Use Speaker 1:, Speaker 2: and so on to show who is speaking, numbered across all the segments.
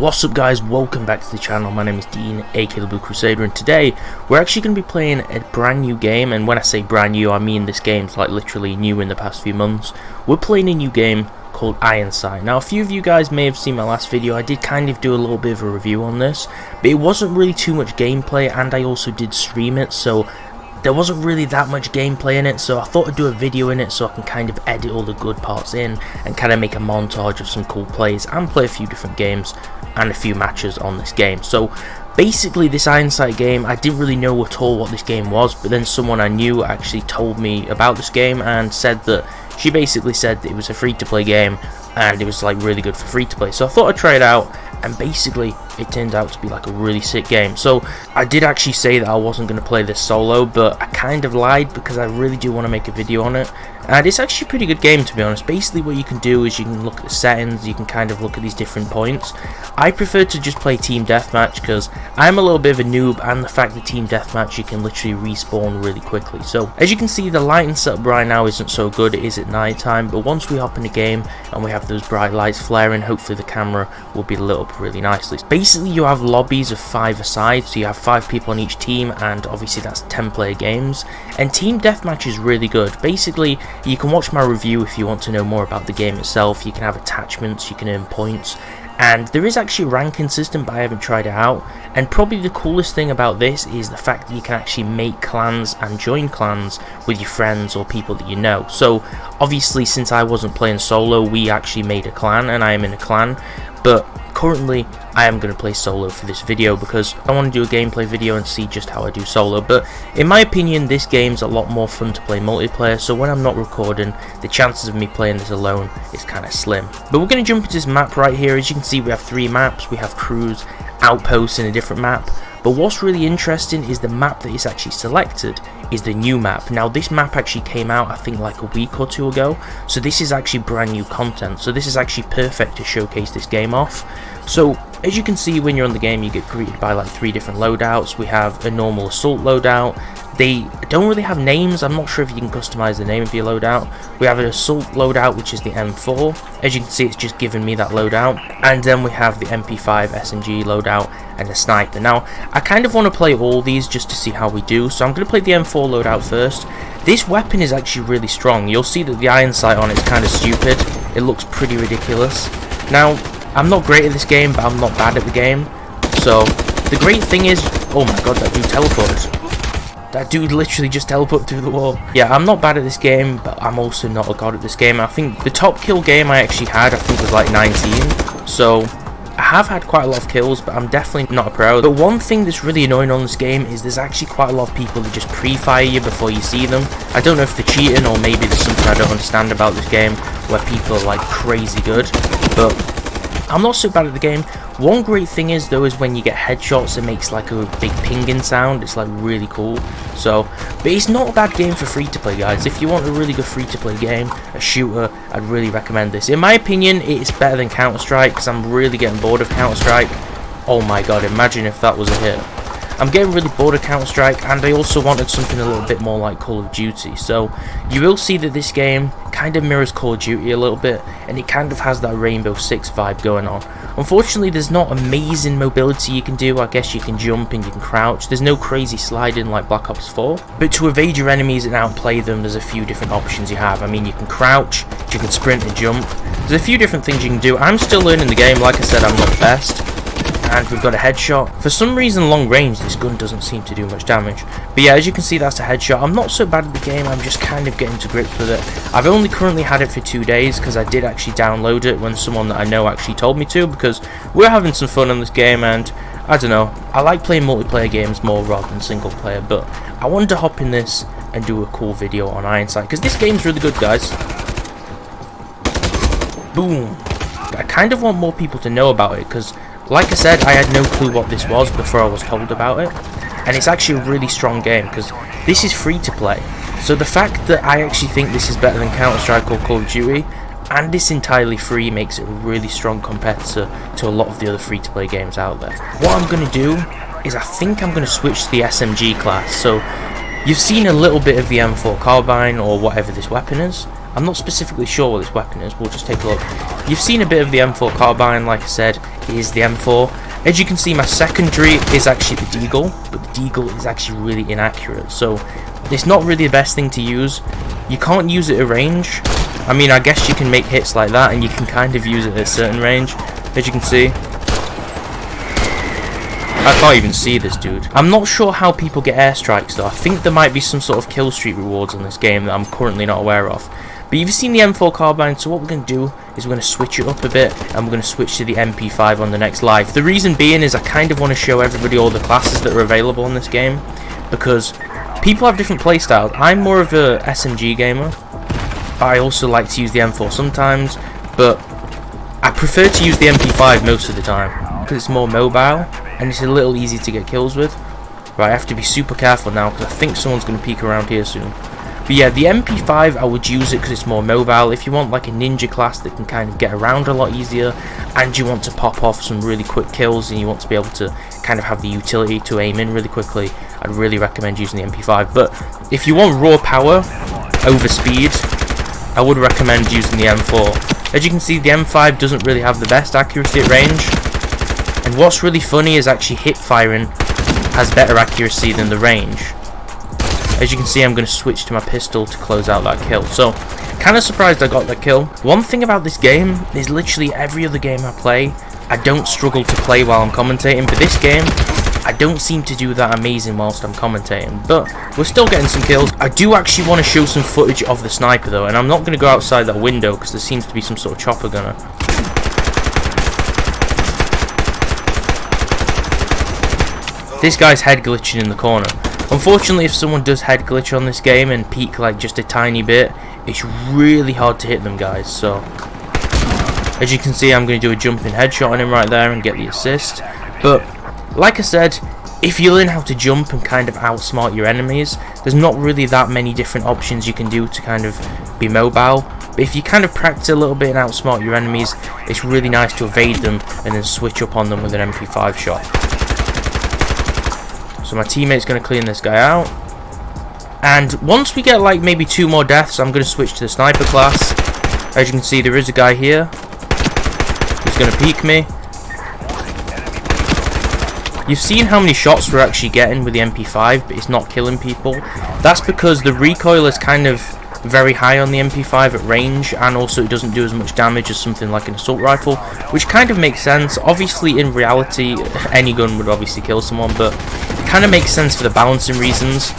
Speaker 1: What's up guys, welcome back to the channel. My name is Dean, aka the Blue Crusader, and today we're actually going to be playing a brand new game. And when I say brand new, I mean this game's like literally new in the past few months. We're playing a new game called Ironsight. Now a few of you guys may have seen my last video. I did kind of do a little bit of a review on this, but it wasn't really too much gameplay, and I also did stream it, so there wasn't really that much gameplay in it, so I thought I'd do a video in it so I can kind of edit all the good parts in and kind of make a montage of some cool plays and play a few different games and a few matches on this game. So basically this Ironsight game, I didn't really know at all what this game was, but then someone I knew actually told me about this game and said that she basically said that it was a free-to-play game and it was like really good for free-to-play. So I thought I'd try it out, and basically it turned out to be like a really sick game. So I did actually say that I wasn't going to play this solo, but I kind of lied because I really do want to make a video on it, and it's actually a pretty good game, to be honest. Basically what you can do is you can look at the settings, you can kind of look at these different points. I prefer to just play team deathmatch because I'm a little bit of a noob, and the fact that team deathmatch you can literally respawn really quickly. So as you can see, the lighting setup right now isn't so good. It is at night time, but once we hop in the game and we have those bright lights flaring, hopefully the camera will be lit up really nicely. Basically you have lobbies of 5 aside, so you have 5 people on each team, and obviously that's 10-player games, and team deathmatch is really good. Basically you can watch my review if you want to know more about the game itself. You can have attachments, you can earn points, and there is actually a ranking system, but I haven't tried it out. And probably the coolest thing about this is the fact that you can actually make clans and join clans with your friends or people that you know. So obviously since I wasn't playing solo, we actually made a clan, and I am in a clan, but currently I am going to play solo for this video because I want to do a gameplay video and see just how I do solo. But in my opinion, this game's a lot more fun to play multiplayer, so when I'm not recording, the chances of me playing this alone is kind of slim. But we're going to jump into this map right here. As you can see, we have 3 maps. We have crews, outposts, and a different map. But what's really interesting is the map that is actually selected is the new map. Now this map actually came out I think like a week or 2 ago, so this is actually brand new content, so this is actually perfect to showcase this game off. So as you can see, when you're on the game you get greeted by like 3 different loadouts. We have a normal assault loadout. They don't really have names. I'm not sure if you can customize the name of your loadout. We have an assault loadout, which is the M4. As you can see, it's just giving me that loadout. And then we have the MP5 SMG loadout and a sniper. Now I kind of want to play all these just to see how we do, so I'm going to play the M4 loadout first. This weapon is actually really strong. You'll see that the iron sight on it is kind of stupid. It looks pretty ridiculous. Now I'm not great at this game, but I'm not bad at the game. So the great thing is, oh my god, that dude teleported. That dude literally just teleported through the wall. Yeah, I'm not bad at this game, but I'm also not a god at this game. I think the top kill game I actually had, I think was like 19. So I have had quite a lot of kills, but I'm definitely not a pro. But one thing that's really annoying on this game is there's actually quite a lot of people that just pre-fire you before you see them. I don't know if they're cheating, or maybe there's something I don't understand about this game where people are like crazy good, but I'm not so bad at the game. One great thing is though is when you get headshots, it makes like a big pinging sound. It's like really cool. So, but it's not a bad game for free to play, guys. If you want a really good free to play game, a shooter, I'd really recommend this. In my opinion, it's better than Counter-Strike because I'm really getting bored of Counter-Strike. Oh my god, imagine if that was a hit. I'm getting really bored of Counter-Strike, and I also wanted something a little bit more like Call of Duty. So you will see that this game kind of mirrors Call of Duty a little bit, and it kind of has that Rainbow Six vibe going on. Unfortunately, there's not amazing mobility you can do. I guess you can jump and you can crouch. There's no crazy sliding like Black Ops 4. But to evade your enemies and outplay them, there's a few different options you have. I mean, you can crouch, you can sprint and jump. There's a few different things you can do. I'm still learning the game. Like I said, I'm not the best. And we've got a headshot. For some reason, long range, this gun doesn't seem to do much damage. But yeah, as you can see, that's a headshot. I'm not so bad at the game. I'm just kind of getting to grips with it. I've only currently had it for 2 days because I did actually download it when someone that I know actually told me to, because we're having some fun on this game, and I don't know, I like playing multiplayer games more rather than single player, but I wanted to hop in this and do a cool video on Ironsight because this game's really good, guys. Boom. I kind of want more people to know about it because, like I said, I had no clue what this was before I was told about it, and it's actually a really strong game because this is free to play. So the fact that I actually think this is better than Counter-Strike or Call of Duty, and it's entirely free, makes it a really strong competitor to a lot of the other free to play games out there. What I'm going to do is I think I'm going to switch to the SMG class. So you've seen a little bit of the M4 carbine or whatever this weapon is. I'm not specifically sure what this weapon is, we'll just take a look. You've seen a bit of the M4 carbine, like I said. is the M4. As you can see, my secondary is actually the Deagle, but the Deagle is actually really inaccurate, so it's not really the best thing to use. You can't use it at range. I mean, I guess you can make hits like that, and you can kind of use it at a certain range. As you can see, I can't even see this dude. I'm not sure how people get airstrikes though. I think there might be some sort of kill streak rewards on this game that I'm currently not aware of. But you've seen the M4 carbine, so what we're going to do is we're going to switch it up a bit, and we're going to switch to the MP5 on the next live. The reason being is I kind of want to show everybody all the classes that are available in this game, because people have different playstyles. I'm more of a SMG gamer. I also like to use the M4 sometimes, but I prefer to use the MP5 most of the time, because it's more mobile, and it's a little easy to get kills with. Right, I have to be super careful now, because I think someone's going to peek around here soon. But yeah, the MP5, I would use it because it's more mobile. If you want like a ninja class that can kind of get around a lot easier, and you want to pop off some really quick kills, and you want to be able to kind of have the utility to aim in really quickly, I'd really recommend using the MP5. But if you want raw power over speed, I would recommend using the M4. As you can see, the M5 doesn't really have the best accuracy at range, and what's really funny is actually hip firing has better accuracy than the range. As you can see, I'm going to switch to my pistol to close out that kill. So, kind of surprised I got that kill. One thing about this game is literally every other game I play, I don't struggle to play while I'm commentating. But this game, I don't seem to do that amazing whilst I'm commentating. But we're still getting some kills. I do actually want to show some footage of the sniper though. And I'm not going to go outside that window because there seems to be some sort of chopper gunner. This guy's head glitching in the corner. Unfortunately, if someone does head glitch on this game and peek like just a tiny bit, it's really hard to hit them, guys. So, as you can see, I'm going to do a jumping headshot on him right there and get the assist. But, like I said, if you learn how to jump and kind of outsmart your enemies, there's not really that many different options you can do to kind of be mobile. But if you kind of practice a little bit and outsmart your enemies, it's really nice to evade them and then switch up on them with an MP5 shot. So my teammate's going to clean this guy out. And once we get like maybe 2 more deaths, I'm going to switch to the sniper class. As you can see, there is a guy here. He's going to peek me. You've seen how many shots we're actually getting with the MP5, but it's not killing people. That's because the recoil is kind of very high on the MP5 at range, and also it doesn't do as much damage as something like an assault rifle, which kind of makes sense. Obviously, in reality, any gun would obviously kill someone, but it kind of makes sense for the balancing reasons.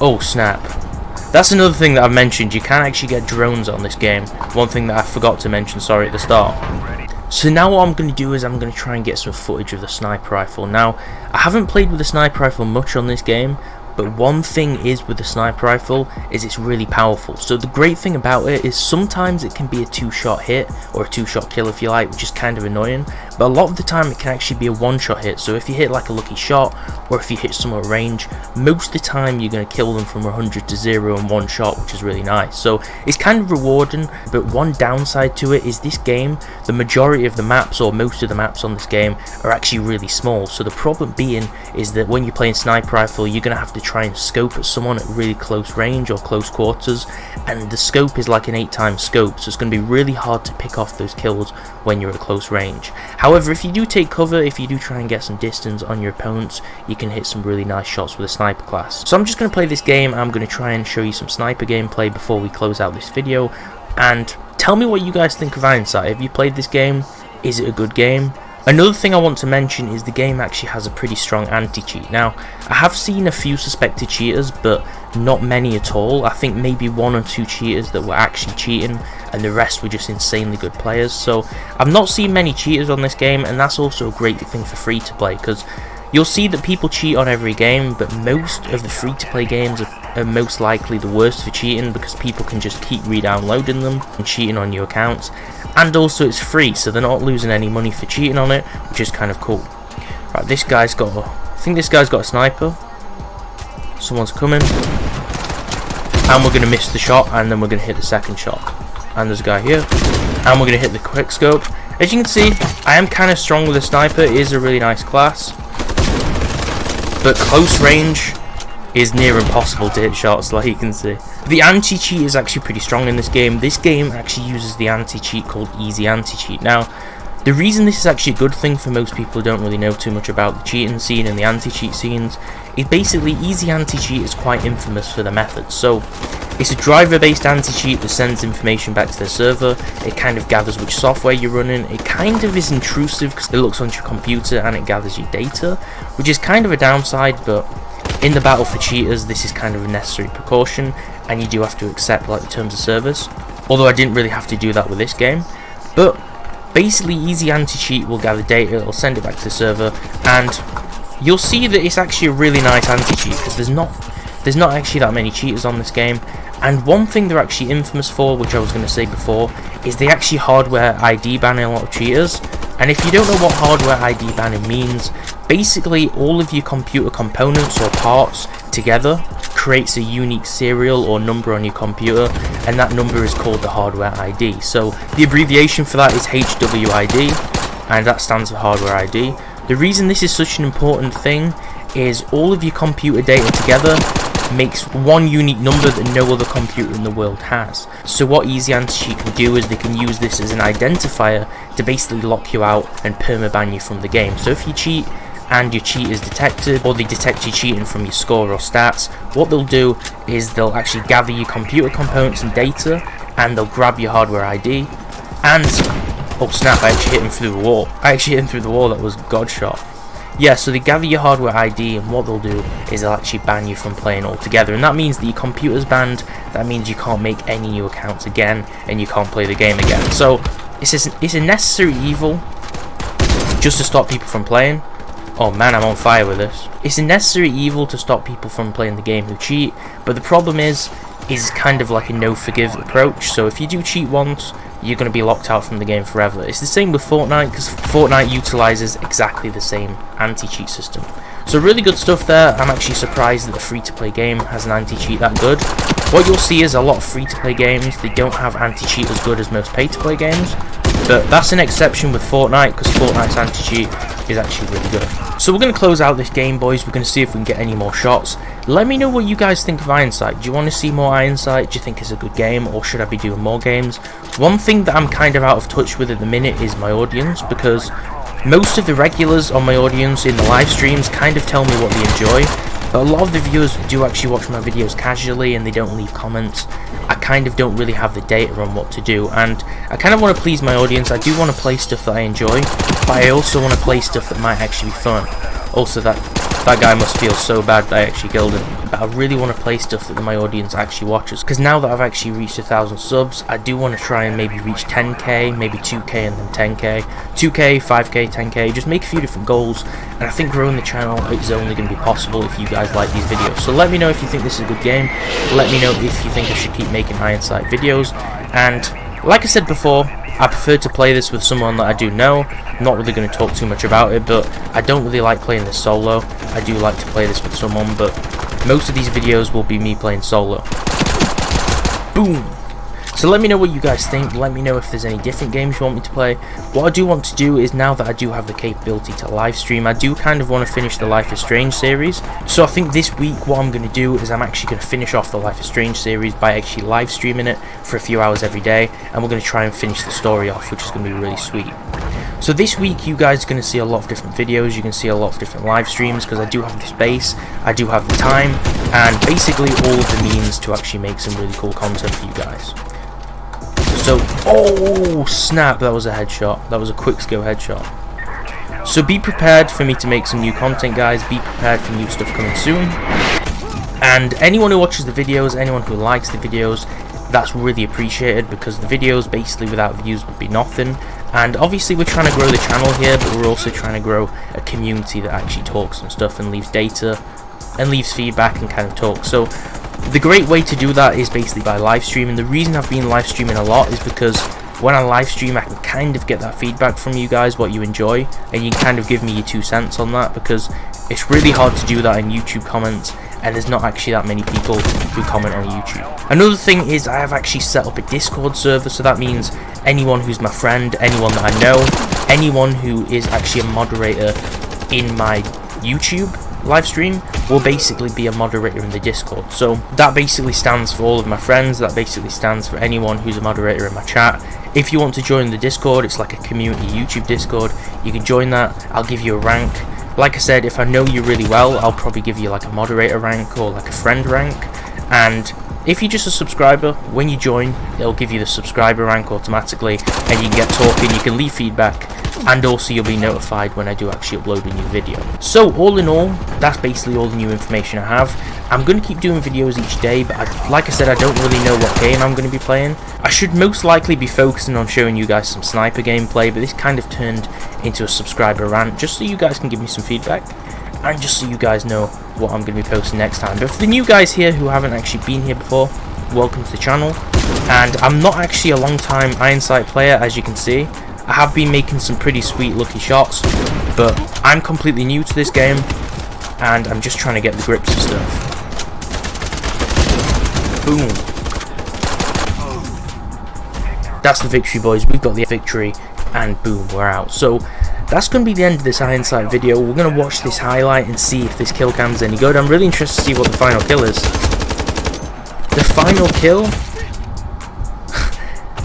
Speaker 1: Oh snap. That's another thing that I've mentioned. You can actually get drones on this game. One thing that I forgot to mention, sorry, at the start. So now what I'm going to do is I'm going to try and get some footage of the sniper rifle. Now, I haven't played with the sniper rifle much on this game, but one thing is with the sniper rifle is it's really powerful. So the great thing about it is sometimes it can be a 2-shot hit or a 2-shot kill if you like, which is kind of annoying. But a lot of the time it can actually be a 1-shot hit. So if you hit like a lucky shot or if you hit someone at range, most of the time you're going to kill them from 100 to 0 in 1 shot, which is really nice. So it's kind of rewarding, but one downside to it is this game, the majority of the maps or most of the maps on this game are actually really small. So the problem being is that when you're playing sniper rifle, you're going to have to try and scope at someone at really close range or close quarters, and the scope is like an 8x scope, so it's going to be really hard to pick off those kills when you're at close range. However, if you do take cover, if you do try and get some distance on your opponents, you can hit some really nice shots with a sniper class. So I'm just going to play this game. I'm going to try and show you some sniper gameplay before we close out this video, and tell me what you guys think of Ironsight. Have you played this game? Is it a good game? Another thing I want to mention is the game actually has a pretty strong anti-cheat. Now, I have seen a few suspected cheaters, but not many at all. I think maybe 1 or 2 cheaters that were actually cheating, and the rest were just insanely good players. So, I've not seen many cheaters on this game, and that's also a great thing for free-to-play, because you'll see that people cheat on every game, but most of the free-to-play games are most likely the worst for cheating, because people can just keep re-downloading them and cheating on new accounts. And also it's free, so they're not losing any money for cheating on it, which is kind of cool. Right, this guy's got I think this guy's got a sniper. Someone's coming. And we're going to miss the shot, and then we're going to hit the second shot. And there's a guy here. And we're going to hit the quick scope. As you can see, I am kind of strong with a sniper. It is a really nice class. But close range is near impossible to hit shots, like you can see. The anti-cheat is actually pretty strong in this game. This game actually uses the anti-cheat called easy anti-cheat. Now, The reason this is actually a good thing for most people who don't really know too much about the cheating scene and the anti-cheat scenes is basically Easy Anti-Cheat is quite infamous for the methods. So it's a driver-based anti-cheat that sends information back to the server. It kind of gathers which software you're running. It kind of is intrusive because it looks onto your computer and it gathers your data, which is kind of a downside, but in the battle for cheaters this is kind of a necessary precaution, and you do have to accept like the terms of service. Although I didn't really have to do that with this game, but basically Easy Anti-Cheat will gather data, it'll send it back to the server, and you'll see that it's actually a really nice anti-cheat because there's not actually that many cheaters on this game. And one thing they're actually infamous for, which I was going to say before, is they actually hardware ID ban a lot of cheaters. And if you don't know what hardware ID banning means, basically all of your computer components or parts together creates a unique serial or number on your computer, and that number is called the hardware ID. So the abbreviation for that is HWID, and that stands for hardware ID. The reason this is such an important thing is all of your computer data together makes one unique number that no other computer in the world has. So what Easy Anti-Cheat can do is they can use this as an identifier to basically lock you out and permaban you from the game. So if you cheat and your cheat is detected, or they detect you cheating from your score or stats, what they'll do is they'll actually gather your computer components and data, and they'll grab your hardware ID, and oh snap, I actually hit him through the wall. That was God shot. Yeah, so they gather your hardware ID, and what they'll do is they'll actually ban you from playing altogether, and that means that your computer's banned. That means you can't make any new accounts again, and you can't play the game again. So it's a necessary evil just to stop people from playing. Oh man, I'm on fire with this. It's a necessary evil to stop people from playing the game who cheat, but the problem is kind of like a no forgive approach. So if you do cheat once, you're going to be locked out from the game forever. It's the same with Fortnite, because Fortnite utilizes exactly the same anti-cheat system. So really good stuff there. I'm actually surprised that a free-to-play game has an anti-cheat that good. What you'll see is a lot of free-to-play games, they don't have anti-cheat as good as most pay-to-play games, but that's an exception with Fortnite, because Fortnite's anti-cheat is actually really good. So we're going to close out this game, boys. We're going to see if we can get any more shots. Let me know what you guys think of Ironsight. Do you want to see more Ironsight? Do you think it's a good game, or should I be doing more games? One thing that I'm kind of out of touch with at the minute is my audience, because most of the regulars on my audience in the live streams kind of tell me what they enjoy, but a lot of the viewers do actually watch my videos casually and they don't leave comments. I kind of don't really have the data on what to do, and I kind of want to please my audience. I do want to play stuff that I enjoy, but I also want to play stuff that might actually be fun. Also, that guy must feel so bad that I actually killed him. But I really want to play stuff that my audience actually watches, because now that I've actually reached 1,000 subs, I do want to try and maybe reach 10k, maybe 2k and then 10k, 2k, 5k, 10k, just make a few different goals. And I think growing the channel is only going to be possible if you guys like these videos. So let me know if you think this is a good game. Let me know if you think I should keep making Ironsight videos. And like I said before, I prefer to play this with someone that I do know. I'm not really going to talk too much about it, but I don't really like playing this solo. I do like to play this with someone, but most of these videos will be me playing solo. Boom! So let me know what you guys think. Let me know if there's any different games you want me to play. What I do want to do is, now that I do have the capability to live stream, I do kind of want to finish the Life is Strange series. So I think this week what I'm going to do is I'm actually going to finish off the Life is Strange series by actually live streaming it for a few hours every day, and we're going to try and finish the story off, which is going to be really sweet. So this week you guys are going to see a lot of different videos, you can see a lot of different live streams, because I do have the space, I do have the time, and basically all of the means to actually make some really cool content for you guys. So, oh snap, that was a headshot. That was a quick skill headshot. So be prepared for me to make some new content, guys. Be prepared for new stuff coming soon. And anyone who watches the videos, anyone who likes the videos, that's really appreciated, because the videos basically without views would be nothing. And obviously we're trying to grow the channel here, but we're also trying to grow a community that actually talks and stuff and leaves data and leaves feedback and kind of talks. So the great way to do that is basically by live streaming. The reason I've been live streaming a lot is because when I live stream I can kind of get that feedback from you guys, what you enjoy, and you can kind of give me your 2 cents on that, because it's really hard to do that in YouTube comments, and there's not actually that many people who comment on YouTube. Another thing is I have actually set up a Discord server, so that means anyone who's my friend, anyone that I know, anyone who is actually a moderator in my YouTube live stream will basically be a moderator in the Discord. So that basically stands for all of my friends, that basically stands for anyone who's a moderator in my chat. If you want to join the Discord, it's like a community YouTube Discord, you can join that. I'll give you a rank. Like I said, if I know you really well, I'll probably give you like a moderator rank or like a friend rank. And if you're just a subscriber, when you join, it'll give you the subscriber rank automatically, and you can get talking, you can leave feedback, and also you'll be notified when I do actually upload a new video. So all in all, that's basically all the new information I have. I'm going to keep doing videos each day, but like I said, I don't really know what game I'm going to be playing. I should most likely be focusing on showing you guys some sniper gameplay, but this kind of turned into a subscriber rant, just so you guys can give me some feedback, and just so you guys know what I'm going to be posting next time. But for the new guys here who haven't actually been here before, welcome to the channel. And I'm not actually a long time Ironsight player, as you can see. I have been making some pretty sweet lucky shots, but I'm completely new to this game, and I'm just trying to get the grips of stuff. Boom. That's the victory, boys. We've got the victory, and boom, we're out. So that's going to be the end of this Ironsight video. We're going to watch this highlight and see if this kill cam's any good. I'm really interested to see what the final kill is. The final kill?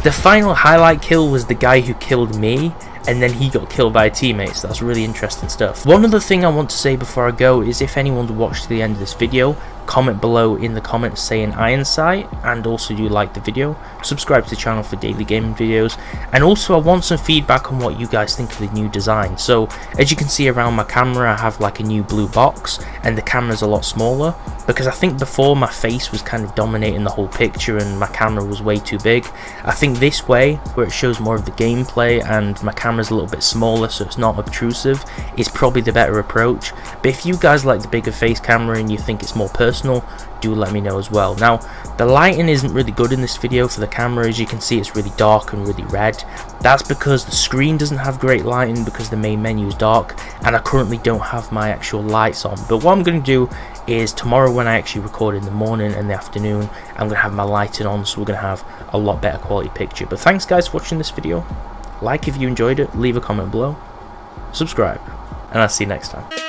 Speaker 1: The final highlight kill was the guy who killed me, and then he got killed by teammates. That's really interesting stuff. One other thing I want to say before I go is, if anyone's watched to the end of this video, comment below in the comments saying Ironsight, and also do like the video, subscribe to the channel for daily gaming videos, and also I want some feedback on what you guys think of the new design. So as you can see around my camera, I have like a new blue box, and the camera's a lot smaller, because I think before my face was kind of dominating the whole picture and my camera was way too big. I think this way, where it shows more of the gameplay and my camera's a little bit smaller so it's not obtrusive, is probably the better approach. But if you guys like the bigger face camera and you think it's more personal, do let me know as well. Now, the lighting isn't really good in this video for the camera. As you can see, it's really dark and really red. That's because the screen doesn't have great lighting, because the main menu is dark, and I currently don't have my actual lights on. But what I'm going to do is, tomorrow when I actually record in the morning and the afternoon, I'm going to have my lighting on, so we're going to have a lot better quality picture. But thanks guys for watching this video. Like if you enjoyed it, leave a comment below, subscribe, and I'll see you next time.